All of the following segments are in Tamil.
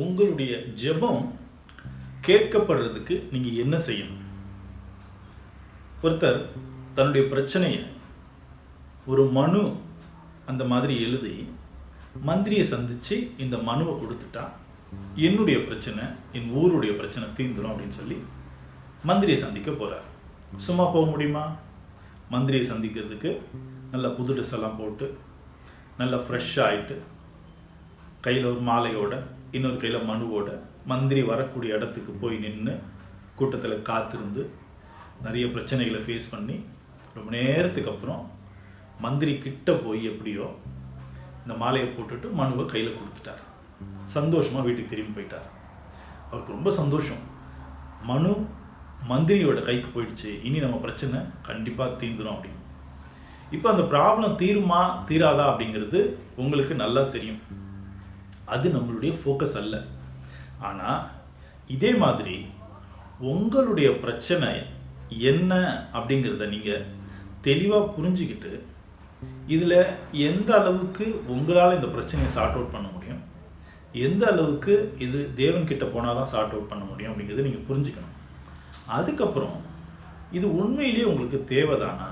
உங்களுடைய ஜெபம் கேட்கப்படுறதுக்கு நீங்கள் என்ன செய்யணும்? ஒருத்தர் தன்னுடைய பிரச்சனையை ஒரு மனு அந்த மாதிரி எழுதி மந்திரியை சந்தித்து இந்த மனுவை கொடுத்துட்டா என்னுடைய பிரச்சனை என் ஊருடைய பிரச்சனை தீர்ந்துடும் அப்படின்னு சொல்லி மந்திரியை சந்திக்க போகிறார். சும்மா போக முடியுமா? மந்திரியை சந்திக்கிறதுக்கு நல்லா புது ட்ரெஸ் எல்லாம் போட்டு நல்லா ஃப்ரெஷ்ஷாக ஆகிட்டு கையில் ஒரு மாலையோட இன்னொரு கையில் மனுவோட மந்திரி வரக்கூடிய இடத்துக்கு போய் நின்று கூட்டத்தில் காத்திருந்து நிறைய பிரச்சனைகளை ஃபேஸ் பண்ணி ரொம்ப நேரத்துக்கு அப்புறம் மந்திரி கிட்ட போய் எப்படியோ இந்த மாலையை போட்டுட்டு மனுவை கையில் கொடுத்துட்டார். சந்தோஷமாக வீட்டுக்கு திரும்பி போயிட்டார். அவருக்கு ரொம்ப சந்தோஷம். மனு மந்திரியோட கைக்கு போயிடுச்சு, இனி நம்ம பிரச்சனை கண்டிப்பாக தீர்ந்துடும் அப்படின்னு. இப்போ அந்த ப்ராப்ளம் தீருமா தீராதா அப்படிங்கிறது உங்களுக்கு நல்லா தெரியும். அது நம்மளுடைய ஃபோக்கஸ் அல்ல. ஆனால் இதே மாதிரி உங்களுடைய பிரச்சனை என்ன அப்படிங்கிறத நீங்கள் தெளிவாக புரிஞ்சுக்கிட்டு இதில் எந்த அளவுக்கு உங்களால் இந்த பிரச்சனையை சார்ட் அவுட் பண்ண முடியும், எந்த அளவுக்கு இது தேவன்கிட்ட போனால் தான் சார்ட் அவுட் பண்ண முடியும் அப்படிங்கிறத நீங்கள் புரிஞ்சுக்கணும். அதுக்கப்புறம் இது உண்மையிலேயே உங்களுக்கு தேவைதானா?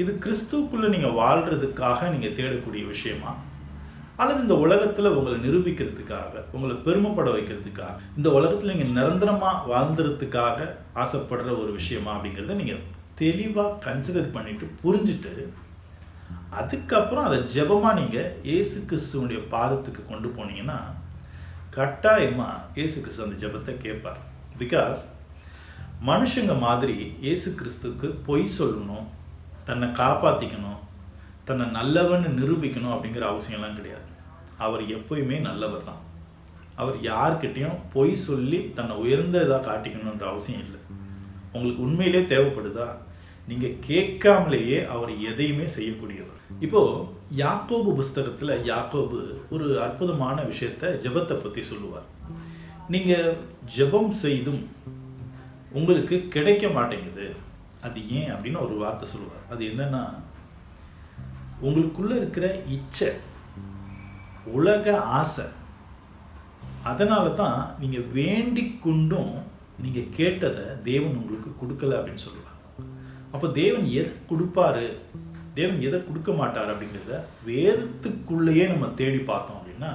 இது கிறிஸ்துவுக்குள்ளே நீங்கள் வாழ்கிறதுக்காக நீங்கள் தேடக்கூடிய விஷயமா, அல்லது இந்த உலகத்தில் உங்களை நிரூபிக்கிறதுக்காக, உங்களை பெருமைப்பட வைக்கிறதுக்காக, இந்த உலகத்தில் நீங்கள் நிரந்தரமாக வாழ்ந்துறதுக்காக ஆசைப்படுற ஒரு விஷயமா அப்படிங்கிறத நீங்கள் தெளிவாக கன்சிடர் பண்ணிவிட்டு புரிஞ்சுட்டு அதுக்கப்புறம் அதை ஜெபமாக நீங்கள் இயேசு கிறிஸ்துவனுடைய பாதத்துக்கு கொண்டு போனீங்கன்னா கட்டாயமாக இயேசு கிறிஸ்து அந்த ஜெபத்தை கேட்பார். பிகாஸ் மனுஷங்க மாதிரி இயேசு கிறிஸ்துவுக்கு பொய் சொல்லணும், தன்னை காப்பாற்றிக்கணும், தன்னை நல்லவன்னு நிரூபிக்கணும் அப்படிங்கிற அவசியம்லாம் கிடையாது. அவர் எப்போயுமே நல்லவர் தான். அவர் யார்கிட்டையும் பொய் சொல்லி தன்னை உயர்ந்ததாக காட்டிக்கணுன்ற அவசியம் இல்லை. உங்களுக்கு உண்மையிலே தேவைப்படுதா, நீங்கள் கேட்காமலேயே அவர் எதையுமே செய்யக்கூடியவர். இப்போது யாக்கோபு புஸ்தகத்தில் யாக்கோபு ஒரு அற்புதமான விஷயத்தை ஜெபத்தை பற்றி சொல்லுவார். நீங்கள் ஜெபம் செய்தும் உங்களுக்கு கிடைக்க மாட்டேங்குது, அது ஏன் அப்படின்னு ஒரு வார்த்தை சொல்லுவார். அது என்னன்னா, உங்களுக்குள்ள இருக்கிற இச்சை, உலக ஆசை, அதனால தான் நீங்கள் வேண்டிக் கொண்டும் நீங்கள் கேட்டதை தேவன் உங்களுக்கு கொடுக்கல அப்படின்னு சொல்லுவார். அப்போ தேவன் எதை கொடுப்பாரு, தேவன் எதை கொடுக்க மாட்டார் அப்படிங்கிறத வேதத்துக்குள்ளேயே நம்ம தேடி பார்த்தோம் அப்படின்னா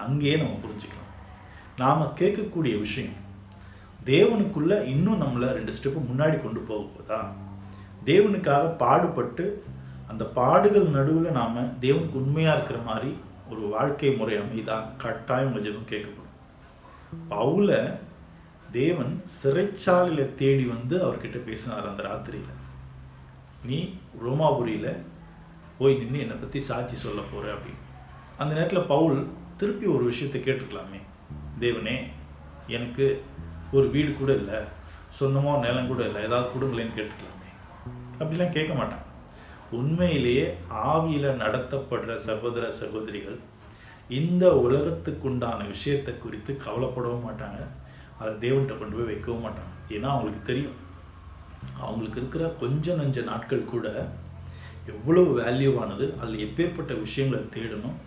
அங்கேயே நம்ம புரிஞ்சுக்கலாம். நாம் கேட்கக்கூடிய விஷயம் தேவனுக்குள்ள இன்னும் நம்மளை 2 ஸ்டெப்பு முன்னாடி கொண்டு போக போதா, தேவனுக்காக பாடுபட்டு அந்த பாடுகள் நடுவில் நாம் தேவனுக்கு உண்மையாக இருக்கிற மாதிரி ஒரு வாழ்க்கை முறை அமைதான் கட்டாயம் உங்கள் ஜெபம் கேட்கப்படும். பவுலை தேவன் சிறைச்சாலையில் தேடி வந்து அவர்கிட்ட பேசினார் அந்த ராத்திரியில். நீ ரோமாபுரியில் போய் நின்று என்னை பற்றி சாட்சி சொல்ல போகிற அப்படின்னு. அந்த நேரத்தில் பவுல் திருப்பி ஒரு விஷயத்தை கேட்டுக்கலாமே, தேவனே எனக்கு ஒரு வீடு கூட இல்லை, சொந்தமாக நிலம் கூட இல்லை, ஏதாவது கொடுங்களேன்னு கேட்டுக்கலாமே. அப்படிலாம் கேட்க மாட்டான். உண்மையிலேயே ஆவியில் நடத்தப்படுற சகோதர சகோதரிகள் இந்த உலகத்துக்குண்டான விஷயத்தை குறித்து கவலைப்படவும் மாட்டாங்க, அதை தேவன்கிட்ட கொண்டு போய் வைக்கவும் மாட்டாங்க. ஏன்னா அவங்களுக்கு தெரியும், அவங்களுக்கு இருக்கிற கொஞ்சம் நஞ்ச நாட்கள் கூட எவ்வளவு வேல்யூவானது, அதில் எப்பேற்பட்ட விஷயங்களை தேடணும்,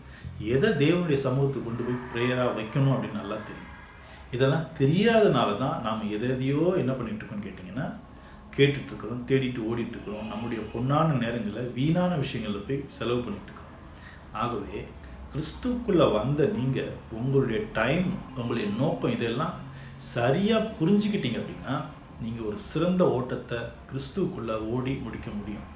எதை தேவனுடைய சமூகத்துக்கு கொண்டு போய் ப்ரேயராக வைக்கணும் அப்படின்னு நல்லா தெரியும். இதெல்லாம் தெரியாதனால தான் நாம் எதையோ என்ன பண்ணிகிட்ருக்கோன்னு கேட்டிங்கன்னா கேட்டுட்ருக்கிறோம், தேடிட்டு ஓடிட்டுருக்கிறோம், நம்முடைய பொன்னான நேரங்களை வீணான விஷயங்களில் போய் செலவு பண்ணிகிட்ருக்கிறோம். ஆகவே கிறிஸ்துக்குள்ளே வந்த நீங்கள் உங்களுடைய டைம், உங்களுடைய நோக்கம் இதெல்லாம் சரியாக புரிஞ்சுக்கிட்டீங்க அப்படின்னா நீங்கள் ஒரு சிறந்த ஓட்டத்தை கிறிஸ்துவுக்குள்ளே ஓடி முடிக்க முடியும்.